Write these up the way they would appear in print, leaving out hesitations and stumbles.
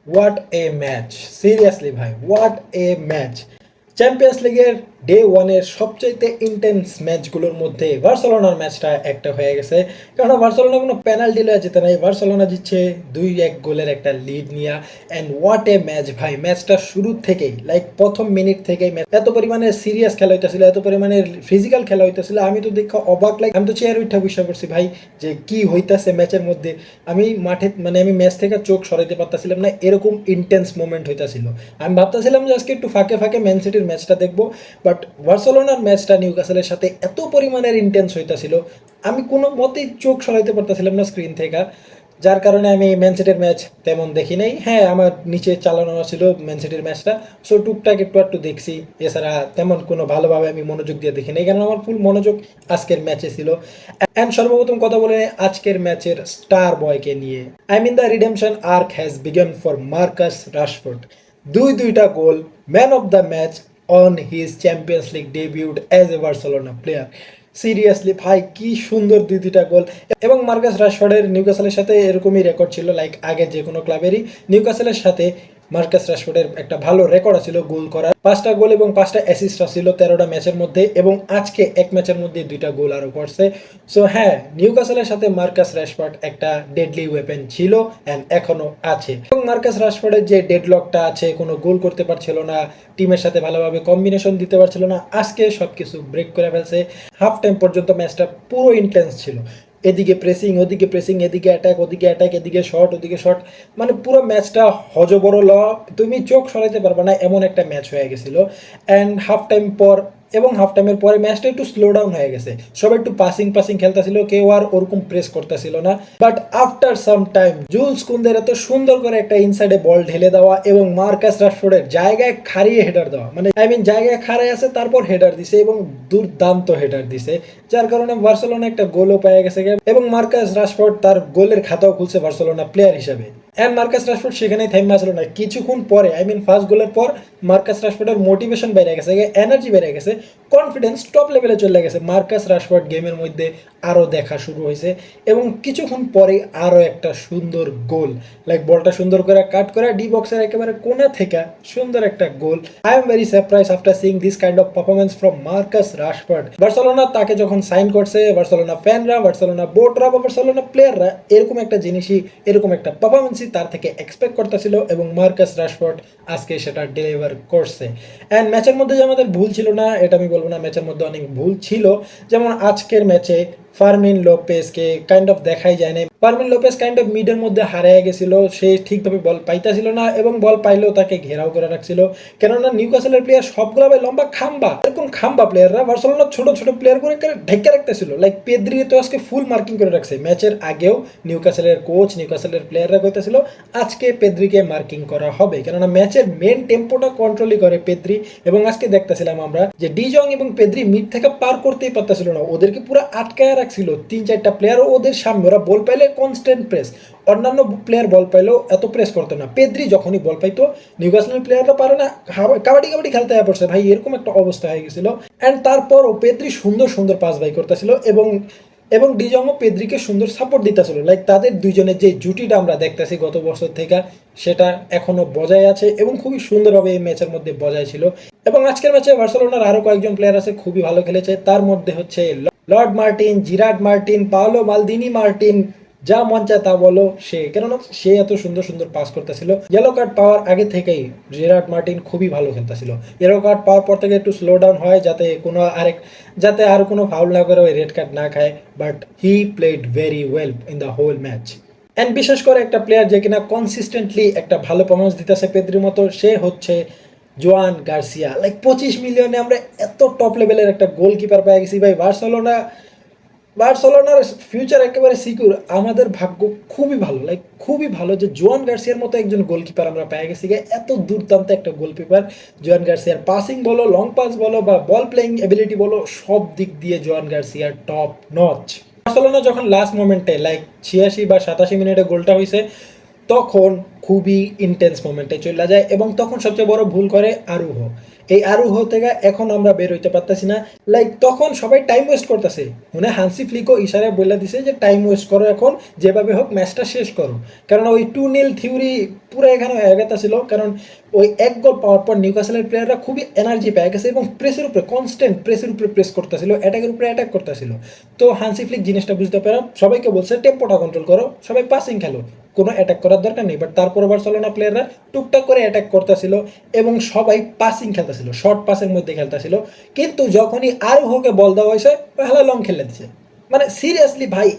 What a match, seriously ভাই, what a match. Champions লিগের day ওয়ানের সবচাইতে ইন্টেন্স ম্যাচগুলোর মধ্যে বার্সেলোনার ম্যাচটা একটা হয়ে গেছে। কারণ বার্সেলোনা কোনো পেনাল্টি লয়ে যেতে নাই, বার্সেলোনা জিতছে 2-1 গোলের একটা লিড নিয়ে। অ্যান্ড হোয়াট এ ম্যাচ ভাই, ম্যাচটা শুরু থেকেই লাইক প্রথম মিনিট থেকেই এত পরিমাণে সিরিয়াস খেলা হইতেছিল, এত পরিমাণে ফিজিক্যাল খেলা হইতেছিল, আমি তো দেখে অবাক। লাইক আমি তো চেয়ার উঠা বসে পড়ছি ভাই, যে কি হইতাছে ম্যাচের মধ্যে। আমি মাঠে আমি ম্যাচ থেকে চোখ সরাইতে পারতাছিলাম না, এরকম ইন্টেন্স মোমেন্ট হইতাছিল। আমি ভাবতেছিলাম যে আজকে একটু ফাঁকে ফাঁকে ম্যান সিটির ম্যাচটা দেখবো, বাট বার্সেলোনার ম্যাচটা নিউক্যাসলের সাথে এত পরিমাণের ইন্টেন্স হইতাছিল, আমি কোনো মতেই চোখ সরাইতে পারতাছিলাম না স্ক্রিন থেকে। যার কারণে আমি ম্যান সিটির ম্যাচ তেমন দেখি নাই। হ্যাঁ, আমার নিচে চালানো ছিল ম্যান সিটির ম্যাচটা, সো টুকটাক একটু একটু দেখছি। এছাড়া তেমন কোনো ভালোভাবে আমি মনোযোগ দিয়ে দেখি নাই, কারণ আমার ফুল মনোযোগ আজকের ম্যাচে ছিল। অ্যান্ড সর্বপ্রথম কথা বলে আজকের ম্যাচের স্টার বয়কে নিয়ে। I mean the redemption arc has begun for Marcus Rashford. দুইটা goal, man of the match on his champions league debut as a Barcelona player. Seriously ভাই, কি সুন্দর দুইটা গোল। এবং মার্কাস রাশফোর্ডের নিউক্যাসলের সাথে এরকমই রেকর্ড ছিল, লাইক আগে যে কোনো ক্লাবেরই নিউক্যাসলের সাথে মার্কাস রাশফোর্ডের একটা ভালো রেকর্ড ছিল গোল করার। 5টা গোল এবং 5টা অ্যাসিস্ট ছিল 13টা ম্যাচের মধ্যে, এবং আজকে এক ম্যাচের মধ্যে 2টা গোল আরও করছে। সো হ্যাঁ, নিউক্যাসলের সাথে মার্কাস রাশফোর্ড একটা ডেডলি ওয়েপেন ছিল অ্যান্ড এখনও আছে। এবং মার্কাস রাশফোর্ডের যে ডেডলকটা আছে, কোনো গোল করতে পারছিল না, টিমের সাথে ভালোভাবে কম্বিনেশন দিতে পারছিল না, আজকে সব কিছু ব্রেক করে ফেলছে। হাফ টাইম পর্যন্ত ম্যাচটা পুরো ইন্টেন্স ছিল, এদিকে প্রেসিং ওদিকে প্রেসিং, এদিকে অ্যাটাক ওদিকে অ্যাটাক, এদিকে শট ওদিকে শট, মানে পুরো ম্যাচটা হজবরল, তুমি চোখ সরাইতে পারবে না এমন একটা ম্যাচ হয়ে গেছিল। অ্যান্ড হাফ টাইম পর এবং হাফ টাইমের পরে ম্যাচটা একটু স্লো ডাউন হয়ে গেছে, সব একটু পাসিং খেলতেছিল, কেউ আর ওরকম প্রেস করতেছিল না। But after some time Jules কুন্দের এত সুন্দর করে একটা ইনসাইডে বল ঢেলে দেওয়া এবং মার্কাস রাশফোর্ডের জায়গায় খাড়িয়ে হেডার দেওয়া, মানে আই মিন জায়গায় খাড়ায় আছে তারপর হেডার দিছে এবং দুর্দান্ত হেডার দিছে, যার কারণে বার্সেলোনা একটা গোলও পেয়ে গেছে। এবং মার্কাস রাশফোর্ড তার গোলের খাতাও খুলছে বার্সেলোনা প্লেয়ার হিসেবে। অ্যান্ড মার্কাস রাশফোর্ড সেখানেই থাইমা ছিল না, কিছুক্ষণ পরে আই মিন ফার্স্ট গোলের পর মার্কাস রাশফোর্ডের মোটিভেশন বেড়ে গেছে, এনার্জি বেড়ে গেছে, কনফিডেন্স টপ লেভেলে চলে গেছে। মার্কাস রাশফোর্ড গেমের মধ্যে আরও দেখা শুরু হয়েছে এবং কিছুক্ষণ পরে আরও একটা সুন্দর গোল, লাইক বলটা সুন্দর করে কাট করে ডি বক্সের একেবারে কোনা থেকে সুন্দর একটা goal. I am very surprise after seeing this kind of performance from Marcus Rashford. Barcelona তাকে যখন সাইন করছে, বার্সেলোনা ফ্যানরা, বার্সেলোনা বোর্ডরা বা বার্সেলোনা প্লেয়াররা এরকম একটা জিনিসই, এরকম একটা পারফরমেন্সই তার থেকে এক্সপেক্ট করতেছিল, এবং মার্কাস রাশফোর্ড আজকে সেটা ডেলিভার করছে। অ্যান্ড ম্যাচের মধ্যে যে আমাদের ভুল ছিল না এটা আমি বলবো না, ম্যাচের মধ্যে অনেক ভুল ছিল। যেমন আজকের ম্যাচে ফার্মিন লোপেসকে কাইন্ড অফ দেখাই যায় না, ফার্মিন লোপেস কাইন্ড অফ মিডের মধ্যে হারিয়ে গেছিল, সে ঠিকভাবে বল পাইতেছিল না এবং বল পাইলেও তাকে ঘেরাও করে রাখছিল। কেননা নিউক্যাসলের প্লেয়ার সবগুলো ভাই লম্বা খাম্বা, এরকম খাম্বা প্লেয়াররা বার্সেলোনার ছোট ছোট প্লেয়ার করে ঢেকে রাখতেছিল। লাইক পেদ্রি তো আজকে ফুল মার্কিং করে রাখছে, ম্যাচের আগেও নিউক্যাসলের কোচ, নিউক্যাসলের প্লেয়াররা কইতেছিল আজকে পেদ্রিকে মার্কিং করা হবে, কেননা ম্যাচের মেন টেম্পোটা কন্ট্রোলই করে পেদ্রি। এবং আজকে দেখতেছিলাম আমরা যে ডিজং এবং পেদ্রি মিড থেকে পার করতেই পারতেছিল না, ওদেরকে পুরো আটকায় রাখছিল 3-4টা প্লেয়ার ওদের সামনে, ওরা বল পাইলে কনস্ট্যান্ট প্রেস, অন্যান্য প্লেয়ার বল পাইলেও এত প্রেস করতো না, পেদ্রি যখনই বল পাইতো নিউক্যাসলের প্লেয়াররা পারে না, কাবাডি খেলতে পড়ছে ভাই, এরকম একটা অবস্থা হয়ে গেছিল। অ্যান্ড তারপর ও পেদ্রি সুন্দর সুন্দর পাস বাই করতেছিল এবং ডিজংও পেদ্রিকে সুন্দর সাপোর্ট দিতেছিল। লাইক তাদের দুইজনের যে জুটিটা আমরা দেখতেছি গত বছর থেকে, সেটা এখনো বজায় আছে এবং খুবই সুন্দরভাবে এই ম্যাচের মধ্যে বজায় ছিল। এবং আজকের ম্যাচে বার্সেলোনার আরো কয়েকজন প্লেয়ার আছে খুবই ভালো খেলেছে, তার মধ্যে হচ্ছে lord Martin, Gerrard Martin, Paolo Maldini Martin, যা মন চায় তা বলো, সে কেননা সে এত সুন্দর সুন্দর পাস করতেছিল। ইয়েলো কার্ড পাওয়ার আগে থেকেই জেরার্ড মার্টিন খুবই ভালো খেলতেছিল, ইয়েলো কার্ড পাওয়ার পর থেকে একটু স্লো ডাউন হয় যাতে আর কোনো ফাউল না করে ওই রেড কার্ড না খায়, but he played very well in the whole match. And বিশেষ করে একটা প্লেয়ার যে কিনা কনসিস্টেন্টলি একটা ভালো পারফরমেন্স দিতেছে পেদ্রির মতো, সে হচ্ছে জোয়ান গার্সিয়া। লাইক 25 মিলিয়নে আমরা এত টপ লেভেলের একটা গোলকিপার পেয়ে গেছি ভাই। বার্সেলোনার ফিউচার একেবারে সিকিউর, আমাদের ভাগ্য খুবই ভালো, লাইক খুবই ভালো যে জোয়ান গার্সিয়ার মতো একজন গোলকিপার আমরা পেয়ে গেছি। এত দুর্দান্ত একটা গোলকিপার জোয়ান গার্সিয়ার, পাসিং বলো, লং পাস বলো বা বল প্লেয়িং এবিলিটি বলো, সব দিক দিয়ে জোয়ান গার্সিয়ার টপ নচ। বার্সেলোনা যখন লাস্ট মোমেন্টে লাইক 86 বা 87 মিনিটে গোলটা হয়েছে, তখন খুবই ইন্টেন্স মোমেন্টে চলে যায় এবং তখন সবচেয়ে বড় ভুল করে আরুহ। এই আরুহ থেকে এখন আমরা বের হইতে পারতেছি না। লাইক তখন সবাই টাইম ওয়েস্ট করতেছে, মানে হান্সি ফ্লিকও ইশারায় বলে দিছে যে টাইম ওয়েস্ট করো, এখন যেভাবে হোক ম্যাচটা শেষ করো। কারণ ওই 2-0 থিওরি পুরো এখানে হয়ে গেছিল, কারণ ওই এক গোল পাওয়ার পর নিউক্যাসলের প্লেয়াররা খুবই এনার্জি পেয়ে গেছে এবং প্রেসের উপরে কনস্ট্যান্ট প্রেসের উপরে প্রেস করতেছিল, অ্যাটাকের উপরে অ্যাটাক করতেছিল। তো হান্সি ফ্লিক জিনিসটা বুঝতে পারা সবাইকে বলছে টেম্পোটা কন্ট্রোল করো, সবাই পাসিং খেলো, কোনো অ্যাটাক করার দরকার নেই। বাট তারপরে বার্সেলোনা প্লেয়াররা টুকটাক করে অ্যাটাক করতেছিল এবং সবাই পাসিং খেলতেছিল, শর্ট পাসের মধ্যে খেলতেছিল। কিন্তু যখনই আরুহকে বল দেওয়া হয়েছে হেলা লং খেলে দিচ্ছে। মানে সিরিয়াসলি ভাই,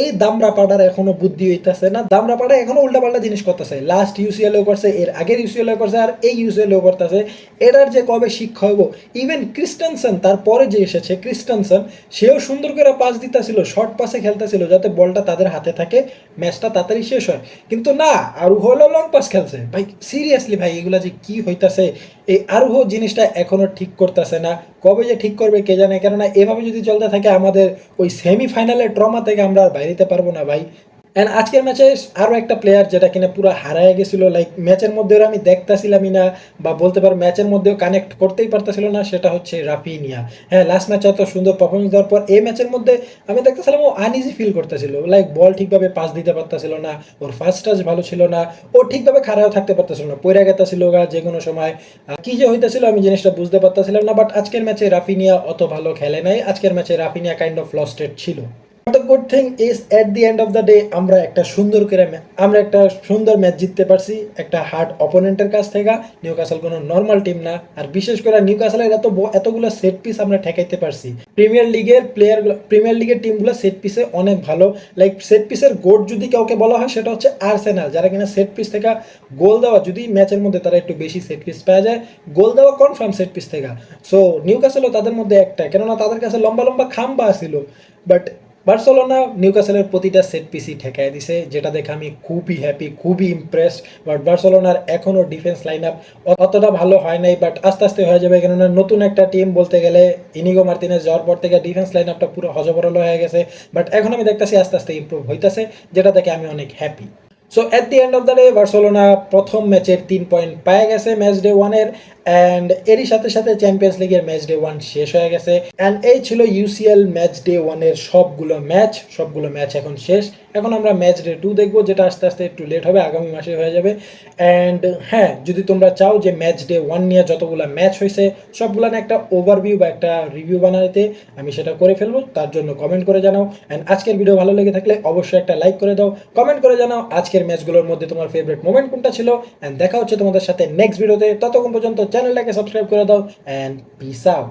এই দামরা পাড়ার এখনো বুদ্ধি হইতাছে না। দামরা পাড়া এখনো উল্টাপাল্টা জিনিস করতেছে, লাস্ট ইউসিএলও করছে, এর আগের ইউসিএলও করছে, আর এই ইউসিএলও করতেছে। এটার যে কবে শিক্ষা হইব। ইভেন ক্রিস্টেনসেন তারপরে যে এসেছে, ক্রিস্টেনসেন সেও সুন্দর করে পাস দিতেছিল, শর্ট পাসে খেলতেছিল যাতে বলটা তাদের হাতে থাকে, ম্যাচটা তাড়াতাড়ি শেষ হয়। কিন্তু না, আরুহ হলো লং পাস খেলছে। ভাই সিরিয়াসলি ভাই, এগুলা যে কি হইতাছে, এই আরুহ জিনিসটা এখনো ঠিক করতেছে না। কবে যে ঠিক করবে কে জানে, কেননা এভাবে যদি চলতে থাকে আমাদের ওই সেমিফাইনালের ট্রমা থেকে আমরা আর বাইরে পারবো না ভাই। অ্যান্ড আজকের ম্যাচে আরও একটা প্লেয়ার যেটা কিনা পুরো হারায় গেছিলো, লাইক ম্যাচের মধ্যেও আমি দেখতেছিলামই না, বা বলতে পারো ম্যাচের মধ্যেও কানেক্ট করতেই পারতেছিল না, সেটা হচ্ছে রাফিনিয়া। হ্যাঁ, লাস্ট ম্যাচে এত সুন্দর পারফরমেন্স দেওয়ার পর এই ম্যাচের মধ্যে আমি দেখতেছিলাম ও আনইজি ফিল করতেছিল, লাইক বল ঠিকভাবে পাস দিতে পারতেছিল না, ওর ফার্স্ট টাচ ভালো ছিল না, ও ঠিকভাবে খারাপ থাকতে পারতেছিল না, পয়রা গেতাছিল গা যে কোনো সময়। কি যে হইতেছিল আমি জিনিসটা বুঝতে পারতেছিলাম না। বাট আজকের ম্যাচে রাফিনিয়া অত ভালো খেলে নাই, আজকের ম্যাচে রাফিনিয়া কাইন্ড অফ লস্টেড ছিল। The good thing is at the end of the day আমরা একটা সুন্দর ম্যাচ জিততে পারছি একটা হার্ড অপোনেন্টের কাছ থেকে। নিউক্যাসল কোনো নর্মাল টিম না, আর বিশেষ করে নিউক্যাসলের এতগুলো সেট পিস আমরা ঠেকাইতে পারছি। প্রিমিয়ার লিগের টিমগুলো সেট পিসে অনেক ভালো। লাইক সেট পিসের গোট যদি কাউকে বলা হয় সেটা হচ্ছে আর্সেনাল, যারা কিনা সেট পিস থেকে গোল দেওয়া, যদি ম্যাচের মধ্যে তারা একটু বেশি সেট পিস পাওয়া যায়, গোল দেওয়া কনফার্ম সেট পিস থেকে। সো নিউক্যাসলও তাদের মধ্যে একটা, কেননা তাদের কাছে লম্বা লম্বা খাম্বা ছিল। বাট বার্সেলোনা নিউক্যাসলের প্রতিটা সেট পিসই ঠেকায় দিছে, যেটা দেখে আমি খুবই হ্যাপি, খুবই ইমপ্রেসড। বাট বার্সেলোনার এখনও ডিফেন্স লাইন আপ অতটা ভালো হয় নাই, বাট আস্তে আস্তে হয়ে যাবে, কেননা নতুন একটা টিম বলতে গেলে ইনিগো মার্তিনেজ যাওয়ার পর থেকে ডিফেন্স লাইন আপটা পুরো হজবরল হয়ে গেছে। বাট এখন আমি দেখতেছি আস্তে আস্তে ইমপ্রুভ হইতেছে, যেটা দেখে আমি অনেক happy. So at the end of the day Barcelona প্রথম ম্যাচের 3 পয়েন্ট পেয়ে গেছে ম্যাচ ডে 1-এর, অ্যান্ড এরই সাথে সাথে চ্যাম্পিয়ন্স লিগের ম্যাচ ডে 1 শেষ হয়ে গেছে। অ্যান্ড এই ছিল ইউসিএল ম্যাচ ডে 1-এর সবগুলো ম্যাচ এখন শেষ। এখন আমরা ম্যাচ ডে 2 দেখবো, যেটা আস্তে আস্তে একটু লেট হবে, আগামী মাসে হয়ে যাবে। অ্যান্ড হ্যাঁ, যদি তোমরা চাও যে ম্যাচ ডে 1 নিয়ে যতগুলো ম্যাচ হয়েছে সবগুলো না একটা ওভারভিউ বা একটা রিভিউ বানাইতে, আমি সেটা করে ফেলবো। তার জন্য কমেন্ট করে জানাও। অ্যান্ড আজকের ভিডিও ভালো লেগে থাকলে অবশ্যই একটা লাইক করে দাও, কমেন্ট করে জানাও আজকের ম্যাচগুলোর মধ্যে তোমার ফেভারিট মোমেন্ট কোনটা ছিল। অ্যান্ড দেখা হচ্ছে তোমাদের সাথে নেক্সট ভিডিওতে, ততক্ষণ পর্যন্ত চ্যানেলটাকে সাবস্ক্রাইব করে দাও, অ্যান্ড পিস আউট।